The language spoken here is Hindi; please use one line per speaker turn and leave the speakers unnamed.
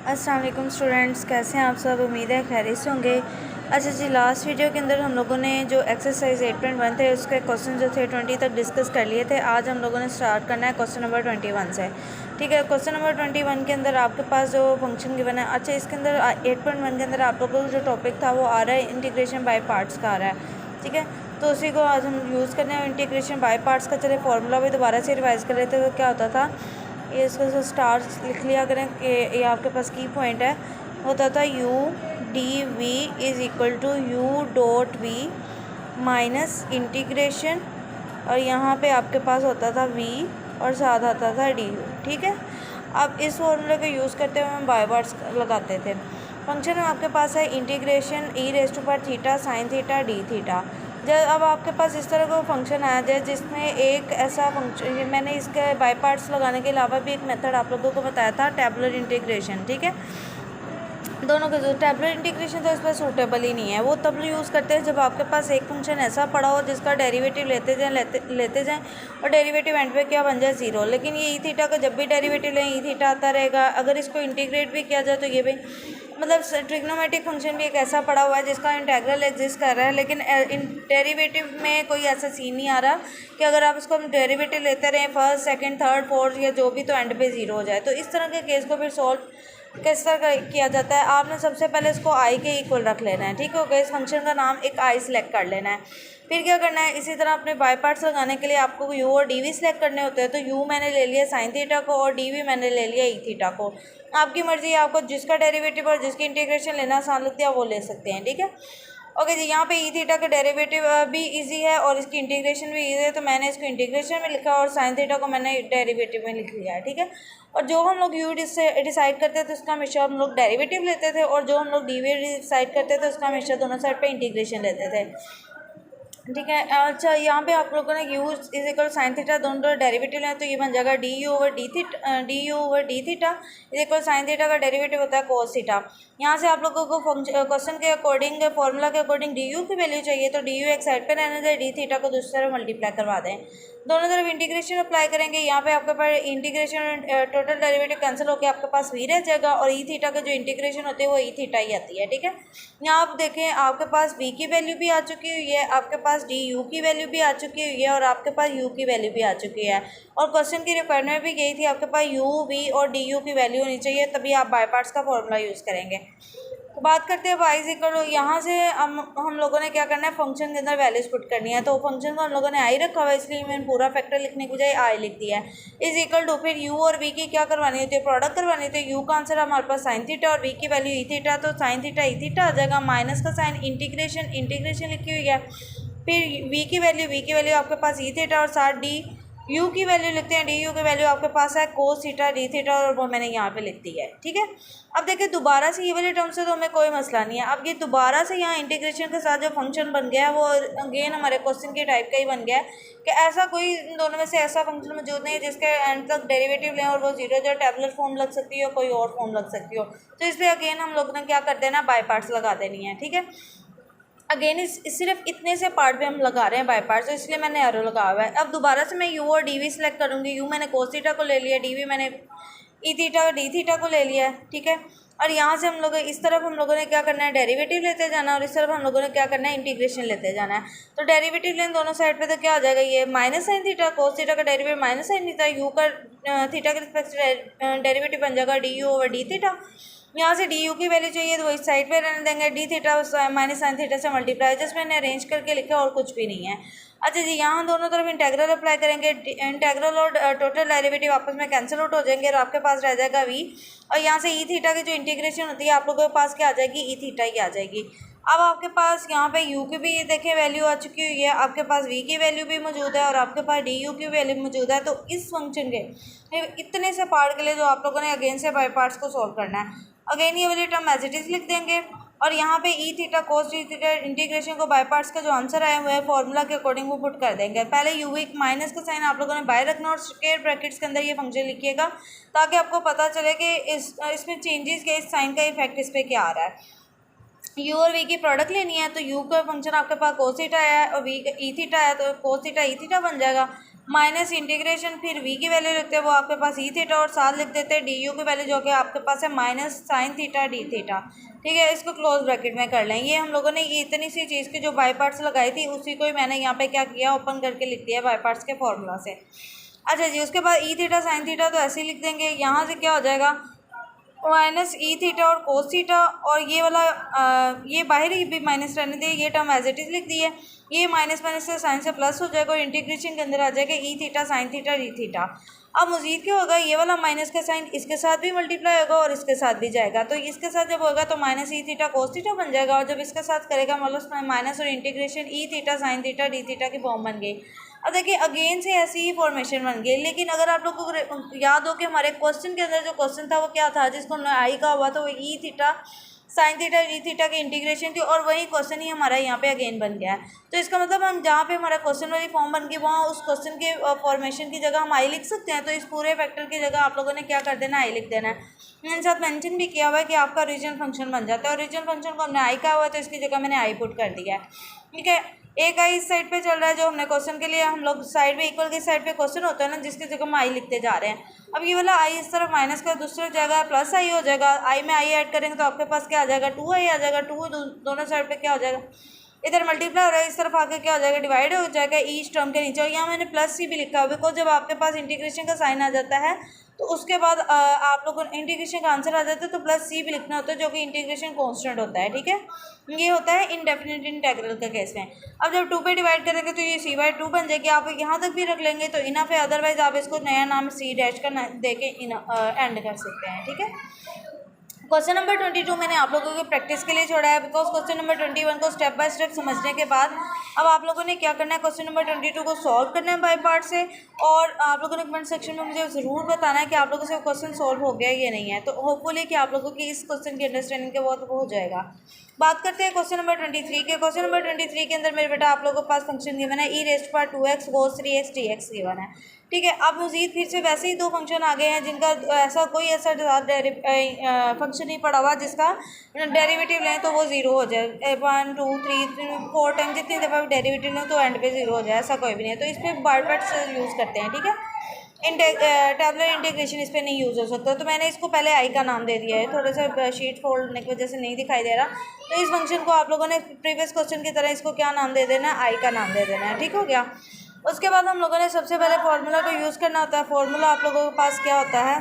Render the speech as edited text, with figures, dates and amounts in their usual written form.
अस्सलाम वालेकुम स्टूडेंट्स, कैसे हैं आप सब। उम्मीद है खैरियत से होंगे। अच्छा जी, लास्ट वीडियो के अंदर हम लोगों ने जो एक्सरसाइज 8.1 थे उसके क्वेश्चन जो थे 20 तक डिस्कस कर लिए थे। आज हम लोगों ने स्टार्ट करना है क्वेश्चन नंबर 21 से। ठीक है, क्वेश्चन नंबर 21 के अंदर आपके पास जो फंक्शन गिवन है, अच्छा इसके अंदर 8.1 के अंदर आप लोगों को जो टॉपिक था वो आ रहा है इंटीग्रेशन बाय पार्ट्स का आ रहा है। ठीक है, तो उसी को आज हम यूज़ करने हैं इंटीग्रेशन बाय पार्ट्स का। चले फार्मूला भी दोबारा से रिवाइज़ कर लेते हुए क्या होता था, ये इसको स्टार लिख लिया करें कि ये आपके पास की पॉइंट है। होता था u d v is equal to u dot v minus integration, और यहाँ पे आपके पास होता था v और साथ आता था du। ठीक है, अब इस फॉर्मूले को यूज़ करते हुए हम बाय पार्ट्स लगाते थे। फंक्शन आपके पास है integration e raise to power theta sine theta d theta. जब अब आपके पास इस तरह का फंक्शन आया जाए जिसमें एक ऐसा फंक्शन, मैंने इसके बाय पार्ट्स लगाने के अलावा भी एक मेथड आप लोगों को बताया था, टेबुलर इंटीग्रेशन। ठीक है, दोनों के जो टेबुलर इंटीग्रेशन तो इस पर सूटेबल ही नहीं है। वो तब यूज़ करते हैं जब आपके पास एक फंक्शन ऐसा पड़ा हो जिसका डेरिवेटिव लेते जाएं और डेरिवेटिव एंड पे क्या बन जाए, ज़ीरो। लेकिन ये ई थीटा का जब भी डेरिवेटिव लें ई थीटा आता रहेगा। अगर इसको इंटीग्रेट भी किया जाए तो ये भी मतलब ट्रिग्नोमेट्रिक फंक्शन भी एक ऐसा पड़ा हुआ है जिसका इंटेग्रल एग्जिस्ट कर रहा है, लेकिन डेरिवेटिव में कोई ऐसा सीन नहीं आ रहा कि अगर आप इसको हम डेरिवेटिव लेते रहें फर्स्ट सेकंड थर्ड फोर्थ या जो भी, तो एंड पे ज़ीरो हो जाए। तो इस तरह के केस को फिर सॉल्व किस तरह किया जाता है, आपने सबसे पहले इसको आई के इक्वल रख लेना है। ठीक है, इस फंक्शन का नाम एक आई सेलेक्ट कर लेना है। फिर क्या करना है, इसी तरह अपने बाय पार्ट्स लगाने के लिए आपको यू और डी वी सेलेक्ट करने होते हैं। तो यू मैंने ले लिया साइन थीटा को और डी वी मैंने ले लिया ई थीटा को। आपकी मर्जी है, आपको जिसका डेरिवेटिव और जिसकी इंटीग्रेशन लेना आसान लगती है वो ले सकते हैं। ठीक है, ओके जी, यहाँ पे ई थीटा का डेरिवेटिव भी इजी है और इसकी इंटीग्रेशन भी इजी है, तो मैंने इसको इंटीग्रेशन में लिखा और साइन थीटा को मैंने डेरिवेटिव में लिख लिया है। ठीक है, और जो हम लोग यू डिसाइड करते थे उसका हमेशा हम लोग डेरिवेटिव लेते थे, और जो हम लोग डी वी डिसाइड करते थे उसका हमेशा दोनों साइड पे इंटीग्रेशन लेते थे। ठीक है, अच्छा यहाँ पे आप लोगों ने you is equal sine theta दोनों डेरिवेटिव लें तो ये बन जाएगा d u over d theta is equal sine theta का डेरिवेटिव होता है कोस थीटा। यहाँ से आप लोगों को क्वेश्चन के अकॉर्डिंग फार्मूला के अकॉर्डिंग डी यू की वैल्यू चाहिए, तो डी यू एक साइड पे रहने दें, डी थीटा को दूसरी तरफ मल्टीप्लाई करवा दें, दोनों तरफ इंटीग्रेशन अप्लाई करेंगे। यहाँ पे आपके पास इंटीग्रेशन टोटल डेरिवेटिव कैंसिल होकर आपके पास वी रह जाएगा और ई थीटा का जो इंटीग्रेशन होती है वो ई थीटा ही आती है। ठीक है, यहाँ आप देखें आपके पास वी की वैल्यू भी आ चुकी हुई है, आपके पास डी यू की वैल्यू भी आ चुकी हुई है और आपके पास यू की वैल्यू भी आ चुकी है। और क्वेश्चन की रिक्वायरमेंट भी यही थी, आपके पास यू वी और डी यू की वैल्यू होनी चाहिए, तभी आप बाय पार्ट्स का फॉर्मूला यूज़ करेंगे। तो बात करते हैं वाई इज इक्वल, यहाँ से हम लोगों ने क्या करना है, फंक्शन के अंदर वैल्यूज पुट करनी है। तो फंक्शन को हम लोगों ने आई रखा हुआ है, इसलिए मैंने पूरा फैक्टर लिखने की बजाय आई लिख दिया है। इज इक्वल टू फिर यू और वी की क्या करवानी होती है, प्रोडक्ट करवानी होती है। यू का आंसर हमारे पास साइन थीटा और वी की वैल्यू ई थीटा, तो साइन थीटा ई थीटा आ जाएगा, माइनस का साइन इंटीग्रेशन लिखी हुई है। फिर वी की वैल्यू आपके पास ई थीटा और साथ डी यू की वैल्यू लिखते हैं, डी यू की वैल्यू आपके पास है कोस थीटा डी थीटा, और वो मैंने यहाँ पे लिख दी है। ठीक है, अब देखिए दोबारा से ये वाले टर्म से तो हमें कोई मसला नहीं है। अब ये दोबारा से यहाँ इंटीग्रेशन के साथ जो फंक्शन बन गया है वो अगेन हमारे क्वेश्चन के टाइप का ही बन गया है कि ऐसा कोई इन दोनों में से ऐसा फंक्शन मौजूद नहीं है जिसके एंड तक डेरिवेटिव लें और वो जीरो जो टेबुलर फॉर्म लग सकती है और कोई और फॉर्म लग सकती हो। तो इसलिए अगेन हम लोग ने क्या कर देना, बाय पार्ट्स लगा देनी है। ठीक है, अगेन इस सिर्फ इतने से पार्ट पे हम लगा रहे हैं बाय पार्ट, तो इसलिए मैंने एरो लगा हुआ है। अब दोबारा से मैं यू और डी वी सेलेक्ट करूँगी। यू मैंने कोस थीटा को ले लिया, डी वी मैंने ई थीटा और डी थीटा को ले लिया है। ठीक है, और यहाँ से हम लोग इस तरफ हम लोगों ने क्या करना है, डेरिवेटिव लेते जाना है, और इस तरफ हम लोगों ने क्या करना है, इंटीग्रेशन लेते जाना है। तो डेरिवेटिव लें दोनों साइड पे, तो क्या हो जाएगा, ये minus sine theta, cos theta का derivative minus sine theta, u का थीटा के रिस्पेक्ट डेरिवेटिव बन जाएगा d u over d theta. यहाँ से डी यू की वैल्यू चाहिए तो वो इस साइड पे रहने देंगे, D theta minus sine theta से मल्टीप्लाई, जस्ट मैंने अरेंज करके लिखा और कुछ भी नहीं है। अच्छा जी, यहाँ दोनों तरफ इंटेग्रल अप्लाई करेंगे, इंटेग्रल और टोटल डेरिवेटिव आपस में कैंसिल आउट हो जाएंगे और आपके पास रह जाएगा वी, और यहाँ से ई थीटा की जो इंटीग्रेशन होती है आप लोगों के पास क्या आ जाएगी, ई थीटा ही आ जाएगी। अब आपके पास यहाँ पे यू की भी देखें वैल्यू आ चुकी हुई है, आपके पास वी की वैल्यू भी मौजूद है और आपके पास डी यू की वैल्यू मौजूद है। तो इस फंक्शन के इतने से पार्ट के लिए जो आप लोगों ने अगेन से बाय पार्ट्स को सॉल्व करना है, अगेन ये वाली टर्म एज इट इज लिख देंगे और यहाँ पे E theta cos D theta integration को बाय पार्ट्स का जो आंसर आया हुआ है फॉर्मूला के अकॉर्डिंग वो पुट कर देंगे। पहले यू वी माइनस का साइन आप लोगों ने बाय रखना और स्क्वायर ब्रैकेट्स के अंदर ये फंक्शन लिखिएगा ताकि आपको पता चले कि इसमें चेंजेस के इस साइन का इफेक्ट इस पर क्या आ रहा है। यू और वी की प्रोडक्ट लेनी है, तो यू का फंक्शन आपके पास कोस थीटा है और वी का ई थीटा है, तो कोस थीटा ई थीटा बन जाएगा। माइनस इंटीग्रेशन फिर v की वैल्यू लिखते हैं वो आपके पास ई थीटा और साथ लिख देते हैं डी यू की वैल्यू जो कि आपके पास है minus sine theta d theta. ठीक है, इसको क्लोज ब्रैकेट में कर लें। ये हम लोगों ने ये इतनी सी चीज़ की जो बाई पार्ट्स लगाई थी उसी को ही मैंने यहाँ पे क्या किया, ओपन करके लिख दिया बाई पार्ट्स के फॉर्मूला से। अच्छा जी, उसके बाद ई थीटा साइन थीटा तो ऐसे ही लिख देंगे। यहाँ से क्या हो जाएगा, माइनस ई थीटा और कोस थीटा, और ये वाला ये बाहर ही भी माइनस रहने दिए, ये टर्म एज इट इज़ लिख दिए। ये माइनस माइनस से साइन से प्लस हो जाएगा और इंटीग्रेशन के अंदर आ जाएगा E theta sine theta d theta. अब मज़ीद क्या होगा, ये वाला माइनस का साइन इसके साथ भी मल्टीप्लाई होगा और इसके साथ भी जाएगा, तो इसके साथ जब होगा तो minus E theta cos theta बन जाएगा, और जब इसके साथ करेगा मतलब माइनस और integration E theta sine theta d theta की फॉर्म बन गई। अब देखिए अगेन से ऐसी ही फॉर्मेशन बन गई। लेकिन अगर आप लोगों को याद हो कि हमारे क्वेश्चन के अंदर जो क्वेश्चन था वो क्या था, जिसको हमने आई का हुआ, तो वो E theta sine theta d theta की इंटीग्रेशन थी, और वही क्वेश्चन ही हमारा यहाँ पे अगेन बन गया है। तो इसका मतलब हम जहाँ पे हमारा क्वेश्चन वाली फॉर्म बन गई वहाँ उस क्वेश्चन के फॉर्मेशन की जगह हम आई लिख सकते हैं। तो इस पूरे फैक्टर की जगह आप लोगों ने क्या कर देना, आई लिख देना है। मैंने साथ मेंशन भी किया हुआ है कि आपका ओरिजिनल फंक्शन बन जाता है। ओरिजिनल फंक्शन को हमने आई का हुआ है तो इसकी जगह मैंने आई पुट कर दिया है। ठीक है, एक आई इस साइड पे चल रहा है जो हमने क्वेश्चन के लिए हम लोग साइड पे इक्वल के साइड पे क्वेश्चन होता है ना, जिसकी जगह हम आई लिखते जा रहे हैं। अब ये वाला आई इस तरफ माइनस का दूसरी जगह प्लस आई हो जाएगा। आई में आई ऐड करेंगे तो आपके पास क्या आ जाएगा, टू आई आ जाएगा। टू दोनों साइड पे क्या हो जाएगा, इधर मल्टीप्लाई हो रहा है, इस तरफ आके क्या हो जाएगा, डिवाइड हो जाएगा ईच टर्म के नीचे। और यहाँ मैंने प्लस सी भी लिखा है बिकॉज जब आपके पास इंटीग्रेशन का साइन आ जाता है तो उसके बाद आप लोगों को इंटीग्रेशन का आंसर आ जाता है तो प्लस सी भी लिखना होता है जो कि इंटीग्रेशन कांस्टेंट होता है। ठीक है, ये होता है इनडेफिनिट इंटीग्रल के केस में। अब जब 2 पे डिवाइड करेंगे तो ये c/2 बन जाएगी। आप यहाँ तक भी रख लेंगे तो इनफ है, अदरवाइज आप इसको नया नाम c डैश का दे के एंड कर सकते हैं। ठीक है, क्वेश्चन नंबर 22 मैंने आप लोगों की प्रैक्टिस के लिए छोड़ा है बिकॉज क्वेश्चन नंबर 21 को स्टेप बाय स्टेप समझने के बाद अब आप लोगों ने क्या करना है, क्वेश्चन नंबर 22 को सॉल्व करना है बाय पार्ट से। और आप लोगों ने कमेंट सेक्शन में मुझे ज़रूर बताना है कि आप लोगों से क्वेश्चन सॉल्व हो गया या नहीं है। तो होपफुली कि आप लोगों की इस क्वेश्चन की अंडरस्टैंडिंग के बहुत हो जाएगा। बात करते हैं क्वेश्चन नंबर 23 के। क्वेश्चन नंबर 23 के अंदर मेरे बेटा आप लोगों के पास फंक्शन गिवन है e⁻²x cos 3x dx given है। ठीक है, अब मज़ीद फिर से वैसे ही दो फंक्शन आ गए हैं जिनका ऐसा कोई ऐसा फंक्शन नहीं पड़ा हुआ जिसका डेरिवेटिव लें तो वो ज़ीरो हो जाए। 1 2 3 4 टाइम जितनी दफ़ा भी डेरिवेटिव लें तो एंड पे ज़ीरो हो जाए, ऐसा कोई भी नहीं है। तो इस पर बार पार्ट्स यूज़ करते हैं। ठीक है, टेबुलर इंटीग्रेशन इस पर नहीं यूज़ हो सकता, तो मैंने इसको पहले आई का नाम दे दिया है। थोड़ा सा शीट फोल्ड होने की वजह से नहीं दिखाई दे रहा, तो इस फंक्शन को आप लोगों ने प्रीवियस क्वेश्चन की तरह इसको क्या नाम दे देना है, आई का नाम दे देना है। ठीक हो गया। उसके बाद हम लोगों ने सबसे पहले फार्मूला को यूज़ करना होता है। फार्मूला आप लोगों के पास क्या होता है,